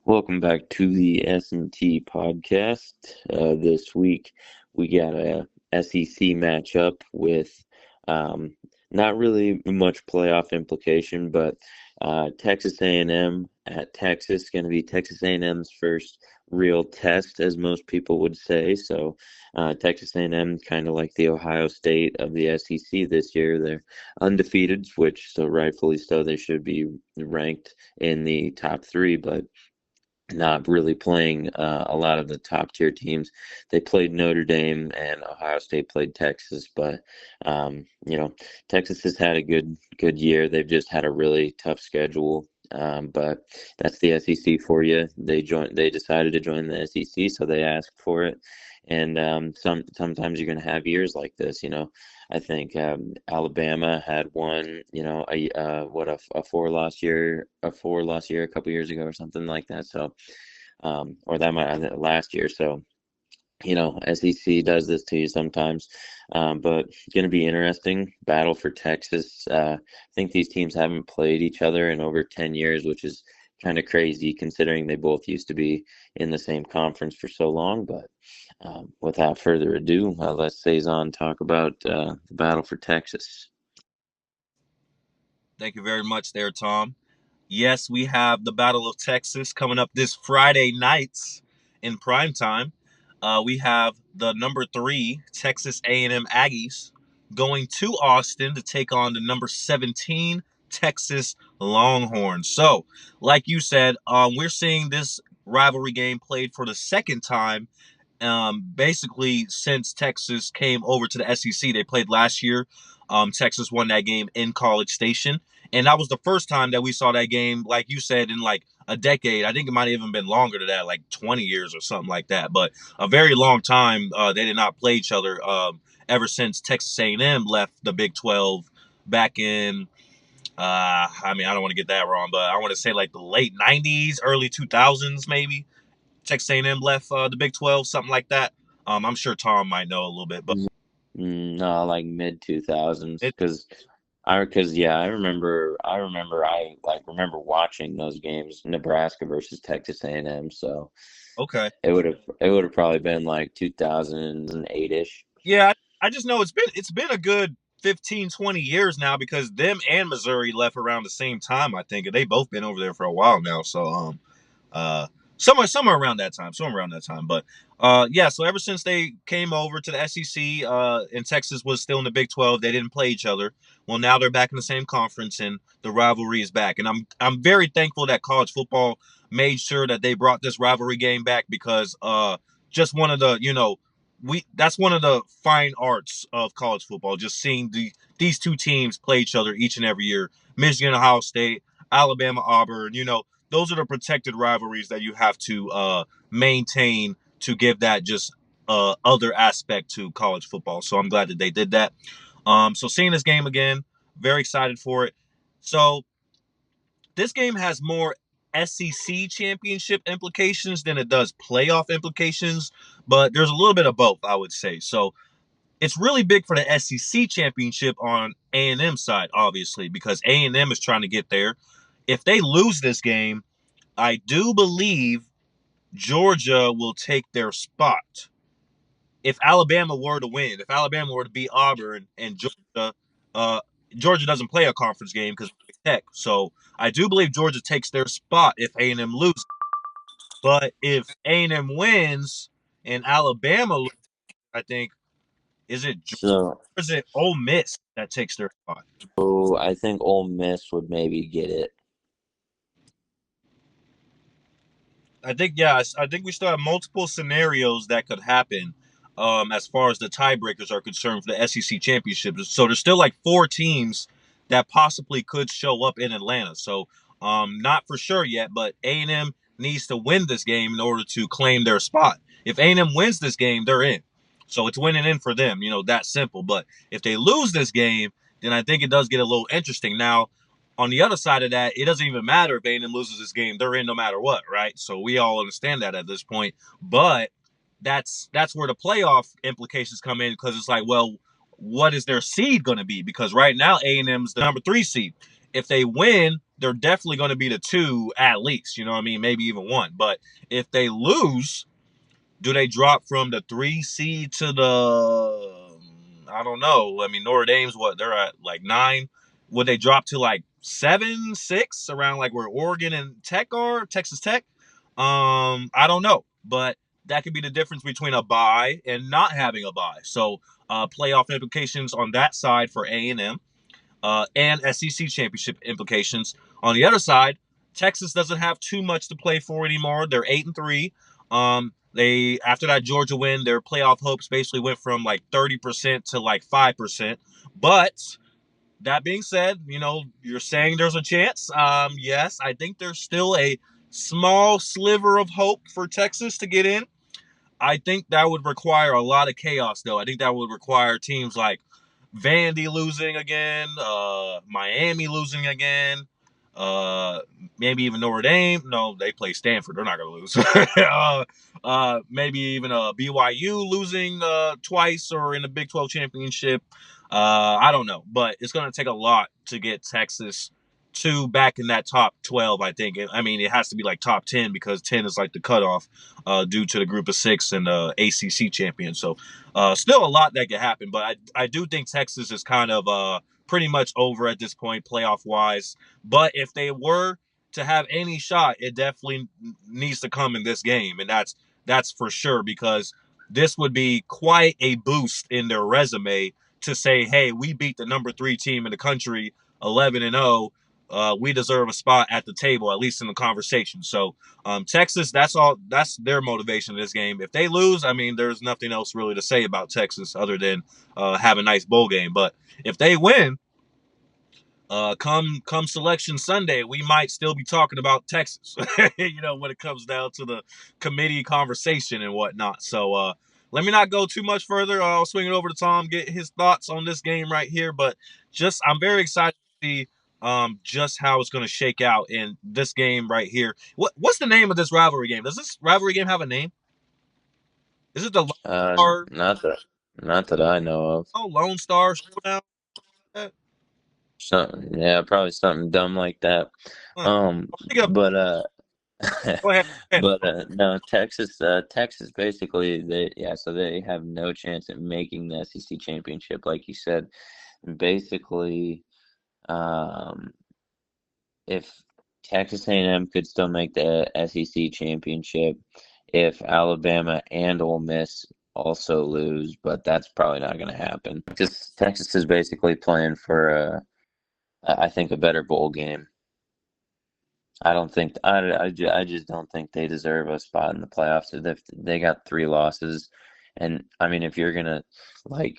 Welcome back to the S&T podcast. This week we got a SEC matchup with um, not really much playoff implication, but Texas A&M at Texas, going to be Texas A&M's first real test, as most people would say. So Texas A&M, kind of like the Ohio State of the SEC this year, they're undefeated, which so rightfully so they should be ranked in the top three, but not really playing a lot of the top tier teams. They played Notre Dame and Ohio State played Texas, but Texas has had a good year. They've just had a really tough schedule. But that's the SEC for you. They decided to join the SEC, so they asked for it. And sometimes you're going to have years like this. I think Alabama had one, a 4 loss year, a couple years ago or something like that. So, or that might last year. So, SEC does this to you sometimes, but going to be interesting battle for Texas. I think these teams haven't played each other in over 10 years, which is kind of crazy considering they both used to be in the same conference for so long. But without further ado, let's Saison talk about the battle for Texas. Thank you very much there, Tom. Yes, we have the Battle of Texas coming up this Friday nights in prime time. We have the number 3 Texas A&M Aggies going to Austin to take on the number 17 Texas Longhorns. So, like you said, we're seeing this rivalry game played for the second time. Basically, since Texas came over to the SEC, they played last year. Texas won that game in College Station. And that was the first time that we saw that game, like you said, in like a decade. I think it might have even been longer than that, like 20 years or something like that. But a very long time they did not play each other ever since Texas A&M left the Big 12 back in, I don't want to get that wrong, but I want to say like the late 90s, early 2000s maybe. Texas A&M left the Big 12, something like that. I'm sure Tom might know a little bit, but No, like mid 2000s, it, because yeah, I remember watching those games, Nebraska versus Texas A&M. So okay. it would have probably been like 2008 ish. Yeah, I just know it's been a good 15, 20 years now because them and Missouri left around the same time, I think. And they both been over there for a while now. So uh somewhere around that time. Somewhere around that time. But yeah, so ever since they came over to the SEC, and Texas was still in the Big 12, they didn't play each other. Well, now they're back in the same conference and the rivalry is back. And I'm very thankful that college football made sure that they brought this rivalry game back because just one of the, that's one of the fine arts of college football. Just seeing these two teams play each other each and every year. Michigan, Ohio State, Alabama, Auburn. Those are the protected rivalries that you have to maintain to give that just other aspect to college football. So I'm glad that they did that. So seeing this game again, very excited for it. So this game has more SEC championship implications than it does playoff implications, but there's a little bit of both, I would say. So it's really big for the SEC championship on A&M side, obviously, because A&M is trying to get there. If they lose this game, I do believe Georgia will take their spot. If Alabama were to win, if Alabama were to beat Auburn and uh, Georgia doesn't play a conference game because of Tech, so I do believe Georgia takes their spot if A&M loses. But if A&M wins and Alabama loses, I think is it Georgia So, or is it Ole Miss that takes their spot? so I think Ole Miss would maybe get it. I think I think we still have multiple scenarios that could happen as far as the tiebreakers are concerned for the SEC championship. So there's still like 4 teams that possibly could show up in Atlanta. So not for sure yet, but A&M needs to win this game in order to claim their spot. If A&M wins this game, they're in. So it's winning in for them, that simple. But if they lose this game, then I think it does get a little interesting. Now, on the other side of that, it doesn't even matter if A&M loses this game; they're in no matter what, right? So we all understand that at this point. But that's where the playoff implications come in because it's like, well, what is their seed going to be? Because right now A&M's the number 3 seed. If they win, they're definitely going to be the 2 at least. You know what I mean? Maybe even 1. But if they lose, do they drop from the 3 seed to the? I don't know. I mean, Notre Dame's what they're at like 9. Would they drop to like 7, 6 around like where Oregon and Tech are, Texas Tech? I don't know, but that could be the difference between a bye and not having a bye. So, playoff implications on that side for A&M, and SEC championship implications. On the other side, Texas doesn't have too much to play for anymore. They're 8-3. They after that Georgia win, their playoff hopes basically went from like 30% to like 5%. But that being said, you're saying there's a chance. Yes, I think there's still a small sliver of hope for Texas to get in. I think that would require a lot of chaos, though. I think that would require teams like Vandy losing again, Miami losing again, uh, maybe even Notre Dame. No, they play Stanford. They're not going to lose. Maybe even BYU losing twice or in the Big 12 championship. I don't know, but it's going to take a lot to get Texas back in that top 12, I think. I mean, it has to be like top 10 because 10 is like the cutoff due to the group of 6 and ACC champion. So still a lot that could happen, but I do think Texas is kind of pretty much over at this point, playoff wise. But if they were to have any shot, it definitely needs to come in this game, and that's for sure because this would be quite a boost in their resume to say, "Hey, we beat the number 3 team in the country, 11-0. We deserve a spot at the table, at least in the conversation." So Texas, that's all. That's their motivation in this game. If they lose, I mean, there's nothing else really to say about Texas other than have a nice bowl game. But if they win, come Selection Sunday, we might still be talking about Texas. When it comes down to the committee conversation and whatnot. So let me not go too much further. I'll swing it over to Tom, get his thoughts on this game right here. But I'm very excited to see just how it's going to shake out in this game right here. What's the name of this rivalry game? Does this rivalry game have a name? Is it the Lone Star? Not that I know of. Oh, Lone Star Showdown? Something, yeah, probably something dumb like that. Huh. Um, but Go ahead. but no, Texas basically so they have no chance at making the SEC championship, like you said. Basically, um, if Texas A&M could still make the SEC championship, if Alabama and Ole Miss also lose, but that's probably not going to happen. Texas is basically playing for I think a better bowl game. I don't think I just don't think they deserve a spot in the playoffs. They got 3 losses, and I mean if you're gonna like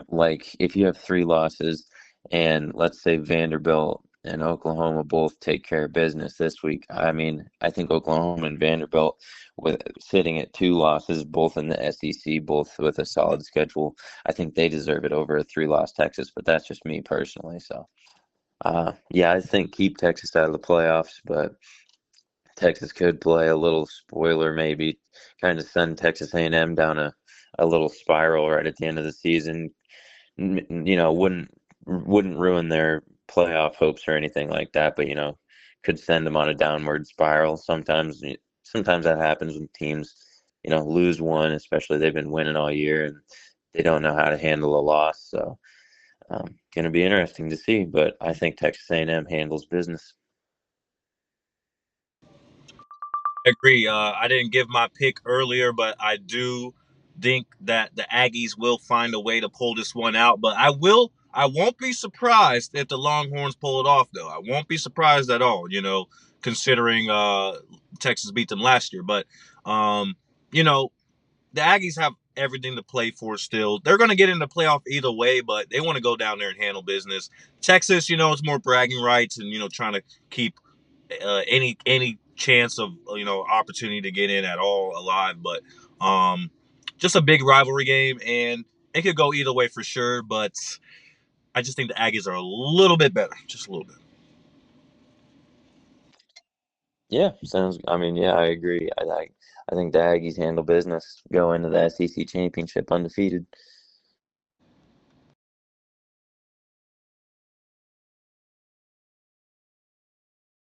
like if you have 3 losses, and let's say Vanderbilt and Oklahoma both take care of business this week. I mean I think Oklahoma and Vanderbilt with sitting at 2 losses, both in the SEC, both with a solid schedule, I think they deserve it over a 3-loss Texas. But that's just me personally. So. Yeah, I think keep Texas out of the playoffs, but Texas could play a little spoiler, maybe kind of send Texas A&M down a little spiral right at the end of the season. Wouldn't ruin their playoff hopes or anything like that, but could send them on a downward spiral. Sometimes that happens when teams, lose one, especially they've been winning all year and they don't know how to handle a loss. So. Going to be interesting to see, but I think Texas A&M handles business. I agree. I didn't give my pick earlier, but I do think that the Aggies will find a way to pull this one out. But I won't be surprised if the Longhorns pull it off, though. I won't be surprised at all, considering Texas beat them last year. But, you know, the Aggies have everything to play for still. They're going to get in the playoff either way, but they want to go down there and handle business. Texas, it's more bragging rights and, trying to keep any chance of opportunity to get in at all alive. But just a big rivalry game, and it could go either way for sure. But I just think the Aggies are a little bit better, just a little bit. Yeah, I mean, yeah, I agree. I think the Aggies handle business, go into the SEC championship undefeated.